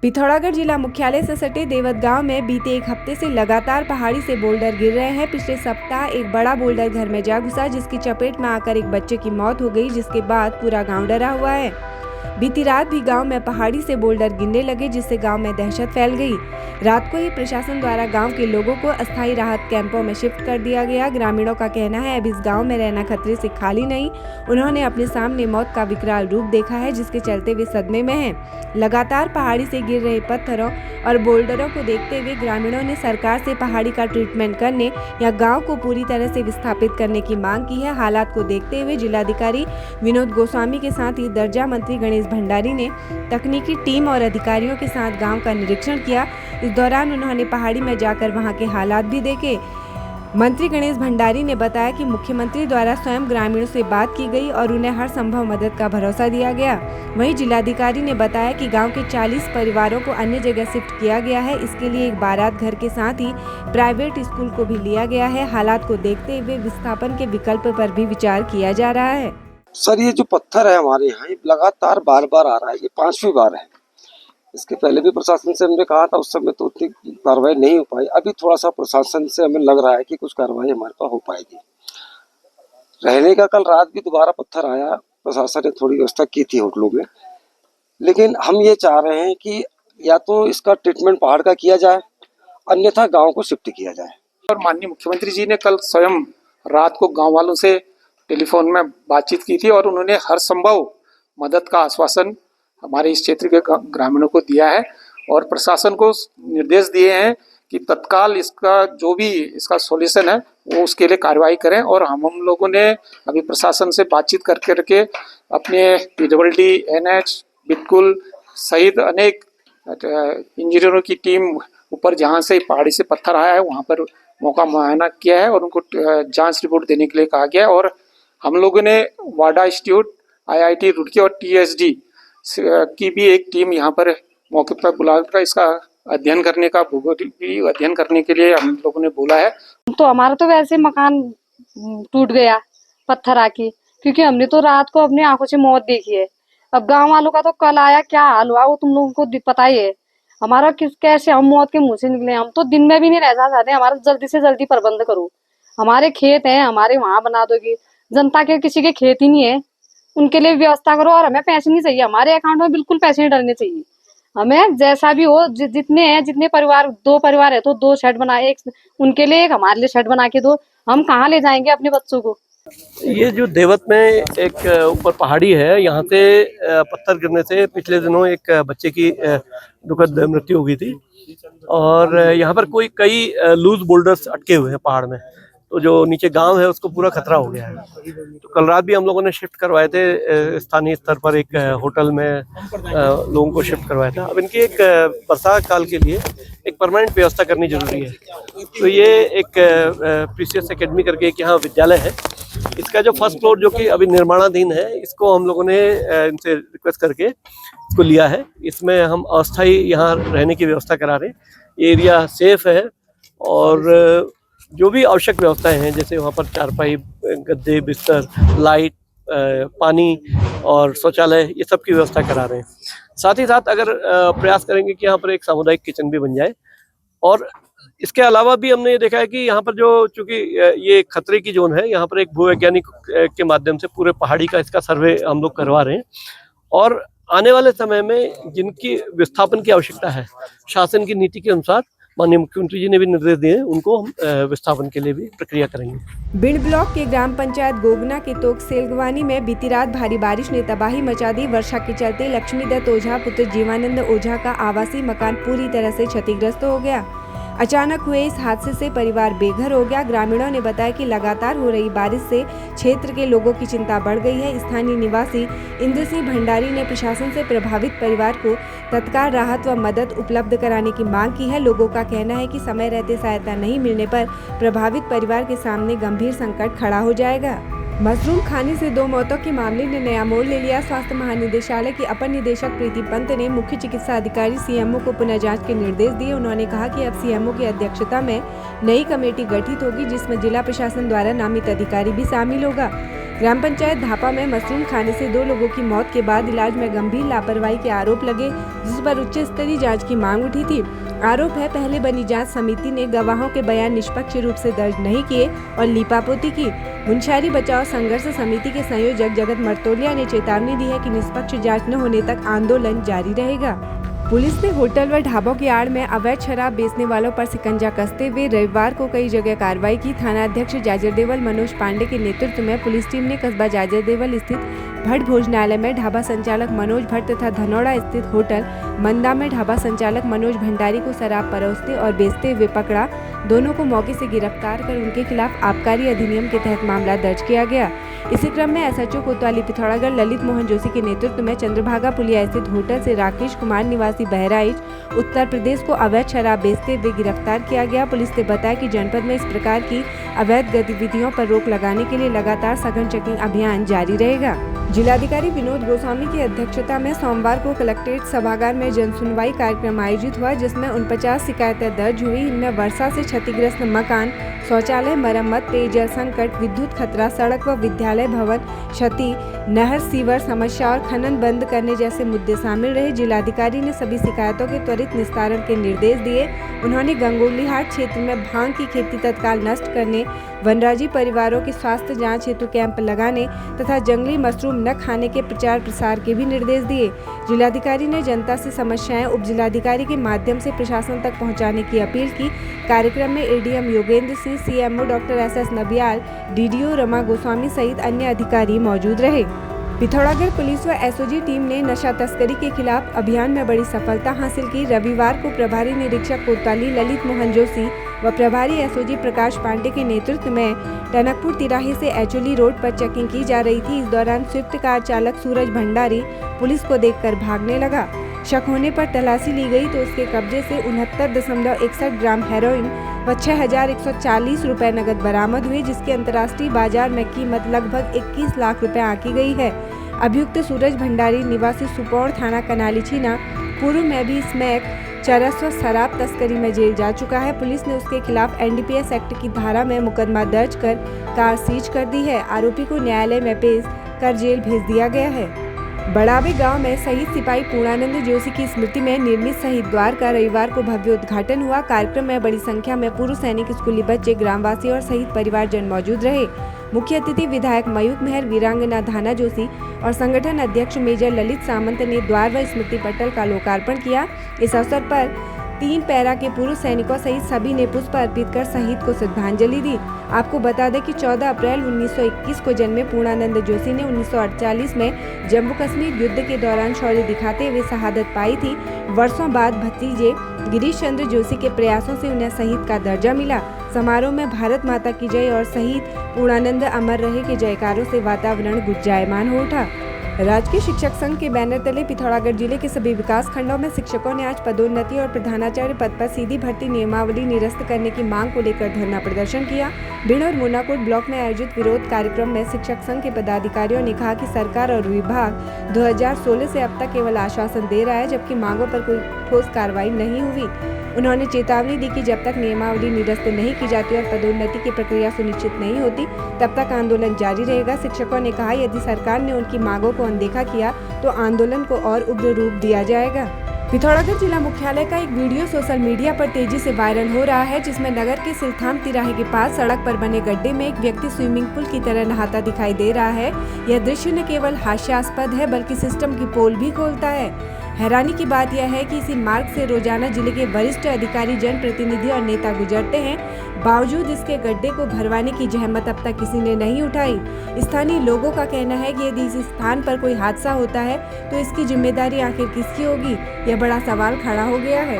पिथौरागढ़ जिला मुख्यालय से सटे देवत गांव में बीते एक हफ्ते से लगातार पहाड़ी से बोल्डर गिर रहे हैं। पिछले सप्ताह एक बड़ा बोल्डर घर में जा घुसा, जिसकी चपेट में आकर एक बच्चे की मौत हो गई, जिसके बाद पूरा गांव डरा हुआ है। बीती रात भी गांव में पहाड़ी से बोल्डर गिरने लगे, जिससे गांव में दहशत फैल गई। रात को ही प्रशासन द्वारा गांव के लोगों को अस्थायी राहत कैंपों में शिफ्ट कर दिया गया। ग्रामीणों का कहना है अब इस गांव में रहना खतरे से खाली नहीं। उन्होंने अपने सामने मौत का विकराल रूप देखा है, जिसके चलते वे सदमे में हैं। लगातार पहाड़ी से गिर रहे पत्थरों और बोल्डरों को देखते हुए ग्रामीणों ने सरकार से पहाड़ी का ट्रीटमेंट करने या गाँव को पूरी तरह से विस्थापित करने की मांग की है। हालात को देखते हुए जिलाधिकारी विनोद गोस्वामी के साथ ही दर्जा मंत्री गणेश भंडारी ने तकनीकी टीम और अधिकारियों के साथ गांव का निरीक्षण किया। इस दौरान उन्होंने पहाड़ी में जाकर वहां के हालात भी देखे। मंत्री गणेश भंडारी ने बताया कि मुख्यमंत्री द्वारा स्वयं ग्रामीणों से बात की गई और उन्हें हर संभव मदद का भरोसा दिया गया। वहीं जिलाधिकारी ने बताया कि गांव के 40 परिवारों को अन्य जगह शिफ्ट किया गया है। इसके लिए एक बारात घर के साथ ही प्राइवेट स्कूल को भी लिया गया है। हालात को देखते हुए विस्थापन के विकल्प पर भी विचार किया जा रहा है। सर, ये जो पत्थर है हमारे यहाँ, ये लगातार बार बार आ रहा है। ये 5वीं बार है। इसके पहले भी प्रशासन से हमने कहा था, उस समय तो उतनी कार्रवाई नहीं हो पाई। अभी थोड़ा सा प्रशासन से हमें लग रहा है कि कुछ कार्रवाई हमारे पास हो पाएगी। रहने का कल रात भी दोबारा पत्थर आया, प्रशासन ने थोड़ी व्यवस्था की थी होटलों में, लेकिन हम ये चाह रहे हैं कि या तो इसका ट्रीटमेंट पहाड़ का किया जाए, अन्यथा गाँव को शिफ्ट किया जाए। और माननीय मुख्यमंत्री जी ने कल स्वयं रात को गाँव वालों से टेलीफोन में बातचीत की थी और उन्होंने हर संभव मदद का आश्वासन हमारे इस क्षेत्र के ग्रामीणों को दिया है और प्रशासन को निर्देश दिए हैं कि तत्काल इसका जो भी इसका सॉल्यूशन है वो उसके लिए कार्रवाई करें। और हम लोगों ने अभी प्रशासन से बातचीत करके अपने PWD, NH, बिल्कुल सहित अनेक इंजीनियरों की टीम ऊपर जहाँ से पहाड़ी से पत्थर आया है वहाँ पर मौका मुआयना किया है और उनको जांच रिपोर्ट देने के लिए कहा गया है। और हम लोगों ने वाडा इंस्टीट्यूट, IIT रुड़की और TSD की भी एक टीम यहाँ पर मौके पर बुलाकर इसका अध्ययन करने का भूगोलिक अध्ययन करने के लिए हम लोगों ने बोला है। तो हमारा तो वैसे मकान टूट गया पत्थर आके, क्योंकि हमने तो रात को अपनी आंखों से मौत देखी है। अब गांव वालों का तो कल आया क्या हाल हुआ वो तुम लोगों को पता ही है। हमारा कैसे हम मौत के मुंह से निकले। हम तो दिन में भी नहीं रह सकते। हमारा जल्दी से जल्दी प्रबंध करो। हमारे खेत हैं, हमारे वहां बना दोगे। जनता के किसी के खेत ही नहीं है, उनके लिए व्यवस्था करो। और हमें पैसे नहीं चाहिए, हमारे अकाउंट में बिल्कुल पैसे नहीं डलने चाहिए। हमें जैसा भी हो, जितने हैं, जितने परिवार, 2 परिवार है तो 2 शेड बनाए, एक उनके लिए, एक हमारे लिए शेड बना के दो। हम कहाँ ले जाएंगे अपने बच्चों को। ये जो देवत में एक ऊपर पहाड़ी है, यहाँ से पत्थर गिरने से पिछले दिनों एक बच्चे की दुखद मृत्यु हो गई थी और यहाँ पर कई लूज बोल्डर्स अटके हुए हैं पहाड़ में। तो जो नीचे गांव है उसको पूरा खतरा हो गया है। तो कल रात भी हम लोगों ने शिफ्ट करवाए थे, स्थानीय स्तर पर एक होटल में लोगों को शिफ्ट करवाया था। अब इनकी एक बरसात काल के लिए एक परमानेंट व्यवस्था करनी जरूरी है। तो ये एक प्रीसियस एकेडमी करके एक यहाँ विद्यालय है। इसका जो फर्स्ट फ्लोर जो कि अभी निर्माणाधीन है, इसको हम लोगों ने इनसे रिक्वेस्ट करके इसको लिया है। इसमें हम अस्थायी यहाँ रहने की व्यवस्था करा रहे हैं। ये एरिया सेफ है और जो भी आवश्यक व्यवस्थाएं हैं, जैसे वहाँ पर चारपाई, गद्दे, बिस्तर, लाइट, पानी और शौचालय, ये सब की व्यवस्था करा रहे हैं। साथ ही साथ अगर प्रयास करेंगे कि यहाँ पर एक सामुदायिक किचन भी बन जाए। और इसके अलावा भी हमने ये देखा है कि यहाँ पर जो चूंकि ये खतरे की जोन है, यहाँ पर एक भूवैज्ञानिक के माध्यम से पूरे पहाड़ी का इसका सर्वे हम लोग करवा रहे हैं। और आने वाले समय में जिनकी विस्थापन की आवश्यकता है, शासन की नीति के अनुसार माननीय मुख्यमंत्री जी ने भी निर्देश दिए हैं, उनको हम विस्थापन के लिए भी प्रक्रिया करेंगे। बिंड ब्लॉक के ग्राम पंचायत गोगना के तोक सेलगवानी में बीती रात भारी बारिश ने तबाही मचा दी। वर्षा के चलते लक्ष्मीदत्त ओझा पुत्र जीवानंद ओझा का आवासीय मकान पूरी तरह से क्षतिग्रस्त हो गया। अचानक हुए इस हादसे से परिवार बेघर हो गया। ग्रामीणों ने बताया कि लगातार हो रही बारिश से क्षेत्र के लोगों की चिंता बढ़ गई है। स्थानीय निवासी इंद्र सिंह भंडारी ने प्रशासन से प्रभावित परिवार को तत्काल राहत व मदद उपलब्ध कराने की मांग की है। लोगों का कहना है कि समय रहते सहायता नहीं मिलने पर प्रभावित परिवार के सामने गंभीर संकट खड़ा हो जाएगा। मशरूम खाने से 2 मौतों के मामले ने नया मोड़ ले लिया। स्वास्थ्य महानिदेशालय की अपर निदेशक प्रीति पंत ने मुख्य चिकित्सा अधिकारी CMO को पुनः जांच के निर्देश दिए। उन्होंने कहा कि अब CMO की अध्यक्षता में नई कमेटी गठित होगी, जिसमें जिला प्रशासन द्वारा नामित अधिकारी भी शामिल होगा। ग्राम पंचायत धापा में मशरूम खाने से 2 लोगों की मौत के बाद इलाज में गंभीर लापरवाही के आरोप लगे, जिस पर उच्च स्तरीय जांच की मांग उठी थी। आरोप है पहले बनी जांच समिति ने गवाहों के बयान निष्पक्ष रूप से दर्ज नहीं किए और लीपापोती की। मुनस्यारी बचाओ संघर्ष समिति के संयोजक जगत मर्तोलिया ने चेतावनी दी है कि निष्पक्ष जांच न होने तक आंदोलन जारी रहेगा। पुलिस ने होटल व ढाबों की आड़ में अवैध शराब बेचने वालों पर शिकंजा कसते हुए रविवार को कई जगह कार्रवाई की। थाना अध्यक्ष जाजरदेवल मनोज पांडे के नेतृत्व में पुलिस टीम ने कस्बा जाजरदेवल स्थित भट्ट भोजनालय में ढाबा संचालक मनोज भट्ट तथा धनौड़ा स्थित होटल मंदा में ढाबा संचालक मनोज भंडारी को शराब परोसते और बेचते हुए पकड़ा। दोनों को मौके से गिरफ्तार कर उनके खिलाफ आबकारी अधिनियम के तहत मामला दर्ज किया गया। इसी क्रम में एसएचओ कोतवाली पिथौरागढ़ ललित मोहन जोशी के नेतृत्व में चंद्रभागा पुलिया स्थित होटल से राकेश कुमार निवासी बहराइच उत्तर प्रदेश को अवैध शराब बेचते हुए गिरफ्तार किया गया। पुलिस ने बताया कि जनपद में इस प्रकार की अवैध गतिविधियों पर रोक लगाने के लिए लगातार सघन चेकिंग अभियान जारी रहेगा। जिलाधिकारी विनोद गोस्वामी की अध्यक्षता में सोमवार को कलेक्ट्रेट सभागार में जनसुनवाई कार्यक्रम आयोजित हुआ, जिसमें 49 शिकायतें दर्ज हुई। इनमें वर्षा से क्षतिग्रस्त मकान, शौचालय मरम्मत, पेयजल संकट, विद्युत खतरा, सड़क व विद्यालय भवन क्षति, नहर सीवर समस्या और खनन बंद करने जैसे मुद्दे शामिल रहे। जिलाधिकारी ने सभी शिकायतों के त्वरित निस्तारण के निर्देश दिए। उन्होंने गंगोलीहाट क्षेत्र में भांग की खेती तत्काल नष्ट करने, वनराजी परिवारों की स्वास्थ्य जांच हेतु कैंप लगाने तथा जंगली मशरूम न खाने के प्रचार प्रसार के भी निर्देश दिए। जिलाधिकारी ने जनता से समस्याएं उप जिलाधिकारी के माध्यम से प्रशासन तक पहुंचाने की अपील की। कार्यक्रम में ADM Yogendra Singh, CMO doctor SS Nabiyal, DDO Rama Goswami सहित अन्य अधिकारी मौजूद रहे। पिथौरागढ़ पुलिस व एसओजी टीम ने नशा तस्करी के खिलाफ अभियान में बड़ी सफलता हासिल की। रविवार को प्रभारी निरीक्षक कोतवाली ललित मोहन जोशी व प्रभारी एसओजी प्रकाश पांडे के नेतृत्व में टनकपुर तिराहे से एचोली रोड पर चेकिंग की जा रही थी। इस दौरान स्विफ्ट कार चालक सूरज भंडारी पुलिस को देखकर भागने लगा। शक होने पर तलाशी ली गई तो उसके कब्जे से 69.61 ग्राम हेरोइन व 6,140 रुपए नगद बरामद हुए, जिसकी अंतर्राष्ट्रीय बाजार में कीमत लगभग 21 लाख रुपए आंकी गई है। अभियुक्त सूरज भंडारी निवासी सुपौर थाना कनाली छीना पूर्व में भी स्मैक चरस व शराब तस्करी में जेल जा चुका है। पुलिस ने उसके खिलाफ एनडीपीएस एक्ट की धारा में मुकदमा दर्ज कर कार सीज कर दी है। आरोपी को न्यायालय में पेश कर जेल भेज दिया गया है। बड़ावे गांव में शहीद सिपाही पूर्णानंद जोशी की स्मृति में निर्मित शहीद द्वार का रविवार को भव्य उद्घाटन हुआ। कार्यक्रम में बड़ी संख्या में पूर्व सैनिक, स्कूली बच्चे, ग्रामवासी और शहीद परिवारजन मौजूद रहे। मुख्य अतिथि विधायक मयूख मेहर, वीरांगना धाना जोशी और संगठन अध्यक्ष मेजर ललित सामंत ने द्वार व स्मृति पटल का लोकार्पण किया। इस अवसर पर 3 पैरा के पूर्व सैनिकों सहित सभी ने पुष्प अर्पित कर शहीद को श्रद्धांजलि दी। आपको बता दें कि 14 अप्रैल 1921 को जन्मे पूर्णानंद जोशी ने 1948 में जम्मू कश्मीर युद्ध के दौरान शौर्य दिखाते हुए शहादत पाई थी। वर्षों बाद भतीजे गिरीश चंद्र जोशी के प्रयासों से उन्हें शहीद का दर्जा मिला। समारोह में भारत माता की जय और शहीद पूर्णानंद अमर रहे के जयकारों से वातावरण गुंजायमान हो उठा। राजकीय शिक्षक संघ के बैनर तले पिथौरागढ़ जिले के सभी विकास खंडों में शिक्षकों ने आज पदोन्नति और प्रधानाचार्य पद पर सीधी भर्ती नियमावली निरस्त करने की मांग को लेकर धरना प्रदर्शन किया। भिंड और मुनाकोट ब्लॉक में आयोजित विरोध कार्यक्रम में शिक्षक संघ के पदाधिकारियों ने कहा कि सरकार और विभाग 2016 से अब तक केवल आश्वासन दे रहा है, जबकि मांगों पर कोई ठोस कार्रवाई नहीं हुई। उन्होंने चेतावनी दी कि जब तक नियमावली निरस्त नहीं की जाती और पदोन्नति की प्रक्रिया सुनिश्चित नहीं होती, तब तक आंदोलन जारी रहेगा। शिक्षकों ने कहा, यदि सरकार ने उनकी मांगों को अनदेखा किया तो आंदोलन को और उग्र रूप दिया जाएगा। पिथौरागढ़ जिला मुख्यालय का एक वीडियो सोशल मीडिया पर तेजी से वायरल हो रहा है, जिसमें नगर के सिलथाम तिराहे के पास सड़क पर बने गड्ढे में एक व्यक्ति स्विमिंग पूल की तरह नहाता दिखाई दे रहा है। यह दृश्य न केवल हास्यास्पद है, बल्कि सिस्टम की पोल भी खोलता है। हैरानी की बात यह है कि इसी मार्ग से रोजाना जिले के वरिष्ठ अधिकारी, जनप्रतिनिधि और नेता गुजरते हैं। बावजूद इसके गड्ढे को भरवाने की जहमत अब तक किसी ने नहीं उठाई। स्थानीय लोगों का कहना है कि यदि इस स्थान पर कोई हादसा होता है तो इसकी जिम्मेदारी आखिर किसकी होगी? यह बड़ा सवाल खड़ा हो गया है।